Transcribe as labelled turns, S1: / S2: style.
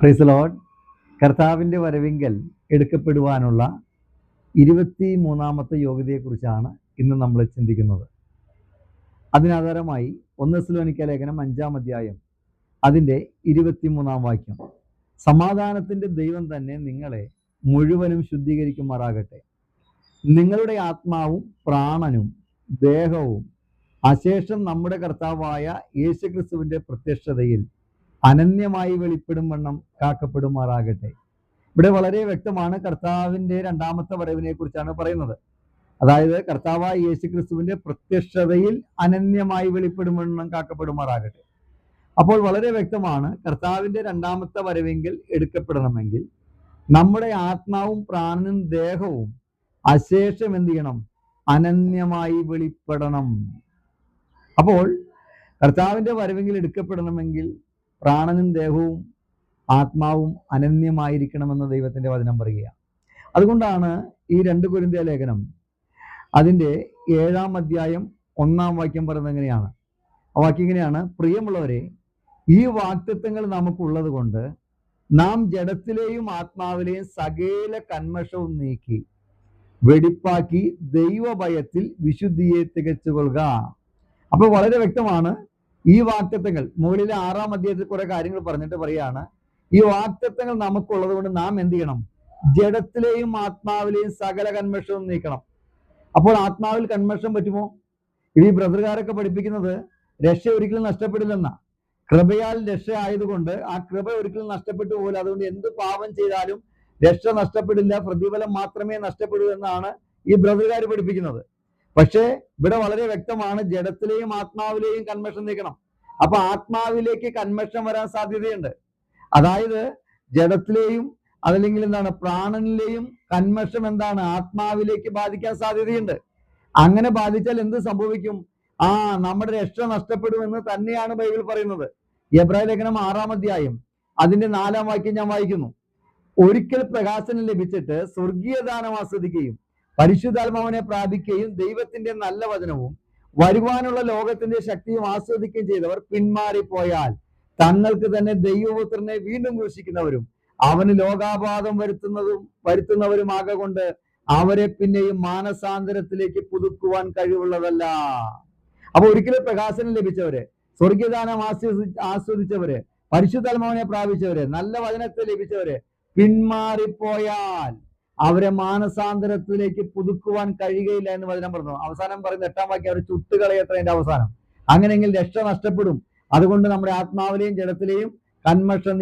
S1: Praise the Lord. കർത്താവിൻ്റെ വരവിങ്കൽ എടുക്കപ്പെടുവാനുള്ള 23ാമത്തെ യോഗ്യതയെക്കുറിച്ചാണ് ഇന്ന് നമ്മൾ ചിന്തിക്കുന്നത്. അതിനാധാരമായി 1 തെസ്സലോനിക്ക ലേഖനം 5-ാം അധ്യായം അതിൻ്റെ 23ാം വാക്യം, സമാധാനത്തിൻ്റെ ദൈവം തന്നെ നിങ്ങളെ മുഴുവനും ശുദ്ധീകരിക്കുമാറാകട്ടെ. നിങ്ങളുടെ ആത്മാവും പ്രാണനും ദേഹവും അശേഷം നമ്മുടെ കർത്താവായ യേശുക്രിസ്തുവിൻ്റെ പ്രത്യക്ഷതയിൽ അനന്യമായി വെളിപ്പെടും വണ്ണം കാക്കപ്പെടുമാറാകട്ടെ. ഇവിടെ വളരെ വ്യക്തമാണ് കർത്താവിൻ്റെ രണ്ടാമത്തെ വരവിനെ കുറിച്ചാണ് പറയുന്നത്. അതായത് കർത്താവായ യേശുക്രിസ്തുവിൻ്റെ പ്രത്യക്ഷതയിൽ അനന്യമായി വെളിപ്പെടും വണ്ണം കാക്കപ്പെടുമാറാകട്ടെ. അപ്പോൾ വളരെ വ്യക്തമാണ് കർത്താവിൻ്റെ രണ്ടാമത്തെ വരവെങ്കിൽ എടുക്കപ്പെടണമെങ്കിൽ നമ്മുടെ ആത്മാവും പ്രാണനും ദേഹവും അശേഷം എന്ത് ചെയ്യണം? അനന്യമായി വെളിപ്പെടണം. അപ്പോൾ കർത്താവിൻ്റെ വരവെങ്കിൽ എടുക്കപ്പെടണമെങ്കിൽ പ്രാണനും ദേഹവും ആത്മാവും അനന്യമായിരിക്കണമെന്ന് ദൈവത്തിൻ്റെ വചനം പറയുക. അതുകൊണ്ടാണ് ഈ 2 കൊരിന്ത്യർ ലേഖനം അതിൻ്റെ 7-ാം അധ്യായം 1-ാം വാക്യം പറയുന്നത് എങ്ങനെയാണ്? ആ വാക്യം ഇങ്ങനെയാണ്: പ്രിയമുള്ളവരെ, ഈ വാഗ്ദത്തങ്ങൾ നമുക്കുള്ളത് കൊണ്ട് നാം ജഡത്തിലെയും ആത്മാവിലെയും സകല കന്മഷവും നീക്കി വെടിപ്പാക്കി ദൈവഭയത്തിൽ വിശുദ്ധിയെ തികച്ചുകൊള്ളുക. അപ്പോൾ വളരെ വ്യക്തമാണ് ഈ വാഗ്ദത്തങ്ങൾ. മുകളിലെ 6-ാം അധ്യായത്തിൽ കുറെ കാര്യങ്ങൾ പറഞ്ഞിട്ട് പറയാണ്, ഈ വാഗ്ദത്തങ്ങൾ നമുക്കുള്ളത് കൊണ്ട് നാം എന്ത് ചെയ്യണം? ജഡത്തിലെയും ആത്മാവിലെയും സകല കന്മഷവും നീക്കണം. അപ്പോൾ ആത്മാവിൽ കന്മഷം പറ്റുമോ? ഇത് ഈ ബ്രദറുകാരൊക്കെ പഠിപ്പിക്കുന്നത് രക്ഷ ഒരിക്കലും നഷ്ടപ്പെടില്ലെന്ന. കൃപയാൽ രക്ഷ ആയതുകൊണ്ട് ആ കൃപ ഒരിക്കലും നഷ്ടപ്പെട്ടു പോകില്ല. അതുകൊണ്ട് എന്ത് പാപം ചെയ്താലും രക്ഷ നഷ്ടപ്പെടില്ല, പ്രതിഫലം മാത്രമേ നഷ്ടപ്പെടൂ എന്നാണ് ഈ ബ്രദറുകാർ പഠിപ്പിക്കുന്നത്. പക്ഷേ ഇവിടെ വളരെ വ്യക്തമാണ്, ജഡത്തിലെയും ആത്മാവിലെയും കന്മഷം നീക്കണം. അപ്പൊ ആത്മാവിലേക്ക് കന്മഷം വരാൻ സാധ്യതയുണ്ട്. അതായത് ജഡത്തിലെയും അതല്ലെങ്കിൽ എന്താണ് പ്രാണനിലെയും കന്മഷം എന്താണ് ആത്മാവിലേക്ക് ബാധിക്കാൻ സാധ്യതയുണ്ട്. അങ്ങനെ ബാധിച്ചാൽ എന്ത് സംഭവിക്കും? നമ്മുടെ രക്ഷ നഷ്ടപ്പെടുമെന്ന് തന്നെയാണ് ബൈബിൾ പറയുന്നത്. എബ്രായ ലേഖനം 6-ാം അധ്യായം അതിന്റെ 4-ാം വാക്യം ഞാൻ വായിക്കുന്നു: ഒരിക്കൽ പ്രകാശനം ലഭിച്ചിട്ട് സ്വർഗീയ ദാനം ആസ്വദിക്കുകയും പരിശുദ്ധാത്മാവിനെ പ്രാപിക്കുകയും ദൈവത്തിന്റെ നല്ല വചനവും വരുവാനുള്ള ലോകത്തിന്റെ ശക്തിയും ആസ്വദിക്കുകയും ചെയ്തവർ പിന്മാറിപ്പോയാൽ തങ്ങൾക്ക് തന്നെ ദൈവപുത്രനെ വീണ്ടും ക്രൂശിക്കുന്നവരും അവന് ലോകാപാതം വരുത്തുന്നവരുമാകൊണ്ട് അവരെ പിന്നെയും മാനസാന്തരത്തിലേക്ക് പുതുക്കുവാൻ കഴിവുള്ളതല്ല. അപ്പൊ ഒരിക്കലും പ്രകാശനം ലഭിച്ചവര്, സ്വർഗീയദാനം ആസ്വദിച്ചവര്, പരിശുദ്ധാത്മാവിനെ പ്രാപിച്ചവര്, നല്ല വചനത്തെ ലഭിച്ചവര് പിന്മാറിപ്പോയാൽ അവരെ മാനസാന്തരത്തിലേക്ക് പുതുക്കുവാൻ കഴിയുകയില്ല എന്ന് വചനം പറഞ്ഞു. അവസാനം പറയുന്ന 8-ാം വാക്യം, അവർ ചുട്ടുകളയത്ര അതിന്റെ അവസാനം. അങ്ങനെയെങ്കിൽ രക്ഷ നഷ്ടപ്പെടും. അതുകൊണ്ട് നമ്മുടെ ആത്മാവിലെയും ജഡത്തിലെയും കന്മഷം